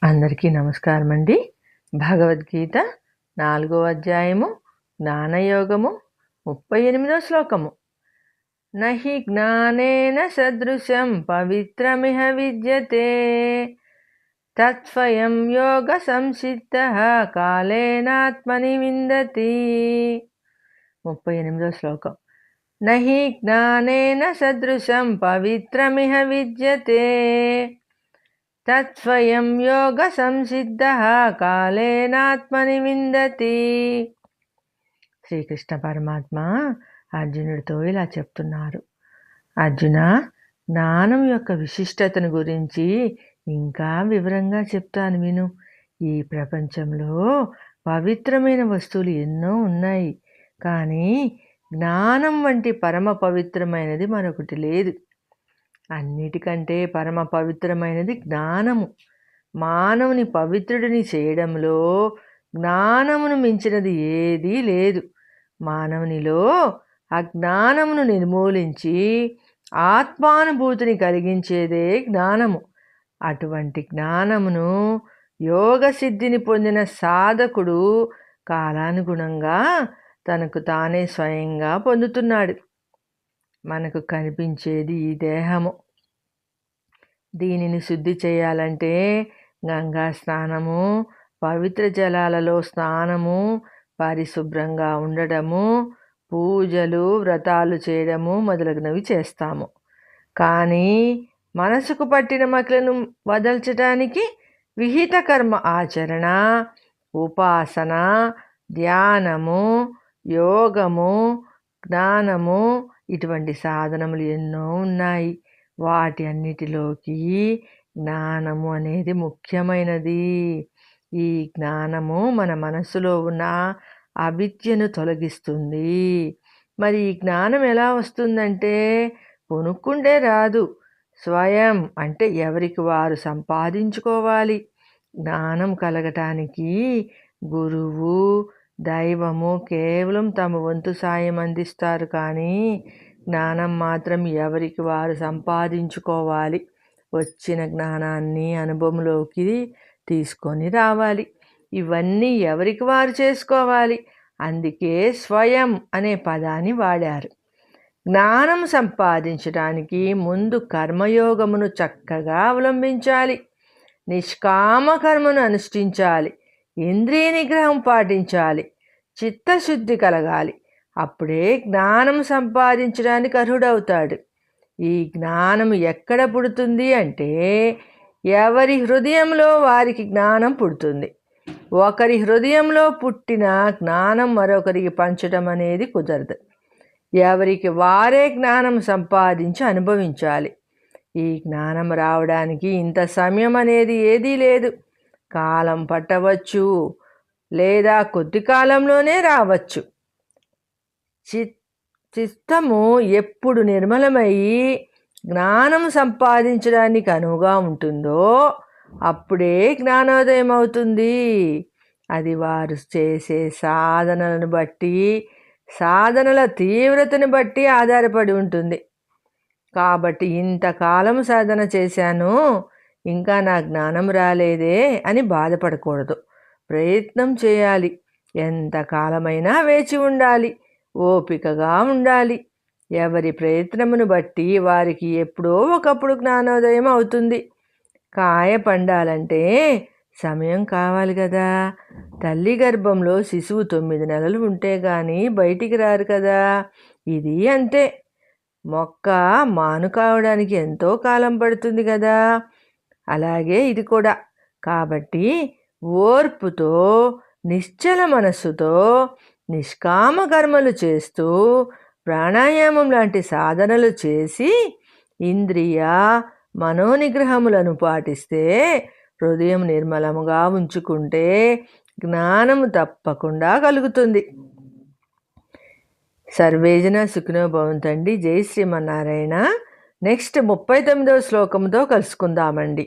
అందరికీ నమస్కారం అండి. భగవద్గీత 4వ అధ్యాయము జ్ఞానయోగము 38వ శ్లోకము. నహి జ్ఞానేన సదృశం పవిత్రమిహ విద్యతే తత్స్వయం యోగ సంసిద్ధః కాలేనాత్మని విందతి. 38వ శ్లోకం. నహి జ్ఞానేన సదృశం పవిత్రమిహ విద్యతే తత్స్వయం యోగ సంసిద్ధః కాలేనాత్మని విందతి. శ్రీకృష్ణ పరమాత్మ అర్జునుడితో ఇలా చెప్తున్నారు. అర్జున, జ్ఞానం యొక్క విశిష్టతను గురించి ఇంకా వివరంగా చెప్తాను విను. ఈ ప్రపంచంలో పవిత్రమైన వస్తువులు ఎన్నో ఉన్నాయి, కానీ జ్ఞానం వంటి పరమ పవిత్రమైనది మరొకటి లేదు. అన్నిటికంటే పరమ పవిత్రమైనది జ్ఞానము. మానవుని పవిత్రుడిని చేయడంలో జ్ఞానమును మించినది ఏదీ లేదు. మానవునిలో అజ్ఞానమును నిర్మూలించి ఆత్మానుభూతిని కలిగించేదే జ్ఞానము. అటువంటి జ్ఞానమును యోగ సిద్ధిని పొందిన సాధకుడు కాలానుగుణంగా తనకు తానే స్వయంగా పొందుతున్నాడు. మనకు కనిపించేది ఈ దేహము. దీనిని శుద్ధి చేయాలంటే గంగా స్నానము, పవిత్ర జలాలలో స్నానము, పరిశుభ్రంగా ఉండడము, పూజలు వ్రతాలు చేయడము మొదలగునవి చేస్తాము. కానీ మనసుకు పట్టిన మకిలను వదల్చడానికి విహిత కర్మ ఆచరణ, ఉపాసన, ధ్యానము, యోగము, జ్ఞానము ఇటువంటి సాధనములు ఎన్నో ఉన్నాయి. వాటి అన్నిటిలోకి జ్ఞానము అనేది ముఖ్యమైనది. ఈ జ్ఞానము మన మనసులో ఉన్న అవిద్యను తొలగిస్తుంది. మరి ఈ జ్ఞానం ఎలా వస్తుందంటే కొనుక్కుంటే రాదు. స్వయం అంటే ఎవరికి వారు సంపాదించుకోవాలి. జ్ఞానం కలగటానికి గురువు, దైవము కేవలం తమ వంతు సాయం అందిస్తారు, కానీ జ్ఞానం మాత్రం ఎవరికి వారు సంపాదించుకోవాలి. వచ్చిన జ్ఞానాన్ని అనుభవంలోకి తీసుకొని రావాలి. ఇవన్నీ ఎవరికి వారు చేసుకోవాలి. అందుకే స్వయం అనే పదాన్ని వాడారు. జ్ఞానం సంపాదించడానికి ముందు కర్మయోగమును చక్కగా అవలంబించాలి. నిష్కామ కర్మను అనుష్ఠించాలి. ఇంద్రియ నిగ్రహం పాటించాలి. చిత్తశుద్ధి కలగాలి. అప్పుడే జ్ఞానం సంపాదించడానికి అర్హుడవుతాడు. ఈ జ్ఞానం ఎక్కడ పుడుతుంది అంటే ఎవరి హృదయంలో వారికి జ్ఞానం పుడుతుంది. ఒకరి హృదయంలో పుట్టిన జ్ఞానం మరొకరికి పంచడం అనేది కుదరదు. ఎవరికి వారే జ్ఞానం సంపాదించి అనుభవించాలి. ఈ జ్ఞానం రావడానికి ఇంత సమయం అనేది ఏదీ లేదు. కాలం పట్టవచ్చు, లేదా కొద్ది కాలంలోనే రావచ్చు. చిత్తము ఎప్పుడు నిర్మలమయ్యి జ్ఞానం సంపాదించడానికి అనువుగా ఉంటుందో అప్పుడే జ్ఞానోదయం అవుతుంది. అది వారు చేసే సాధనలను బట్టి, సాధనల తీవ్రతను బట్టి ఆధారపడి ఉంటుంది. కాబట్టి ఇంతకాలం సాధన చేశాను, ఇంకా నా జ్ఞానం రాలేదే అని బాధపడకూడదు. ప్రయత్నం చేయాలి. ఎంతకాలమైనా వేచి ఉండాలి. ఓపికగా ఉండాలి. ఎవరి ప్రయత్నమును బట్టి వారికి ఎప్పుడో ఒకప్పుడు జ్ఞానోదయం అవుతుంది. కాయ పండాలంటే సమయం కావాలి కదా. తల్లి గర్భంలో శిశువు 9 నెలలు ఉంటే గాని బయటికి రారు కదా. ఇది అంతే. మొక్క మాను కావడానికి ఎంతో కాలం పడుతుంది కదా. అలాగే ఇది కూడా. కాబట్టి ఓర్పుతో, నిశ్చల మనస్సుతో నిష్కామ కర్మలు చేస్తూ ప్రాణాయామం లాంటి సాధనలు చేసి ఇంద్రియ మనోనిగ్రహములను పాటిస్తే, హృదయం నిర్మలముగా ఉంచుకుంటే జ్ఞానము తప్పకుండా కలుగుతుంది. సర్వేజన సుఖినో భవంతండి. జై శ్రీమన్నారాయణ. నెక్స్ట్ 39వ శ్లోకంతో కలుసుకుందామండి.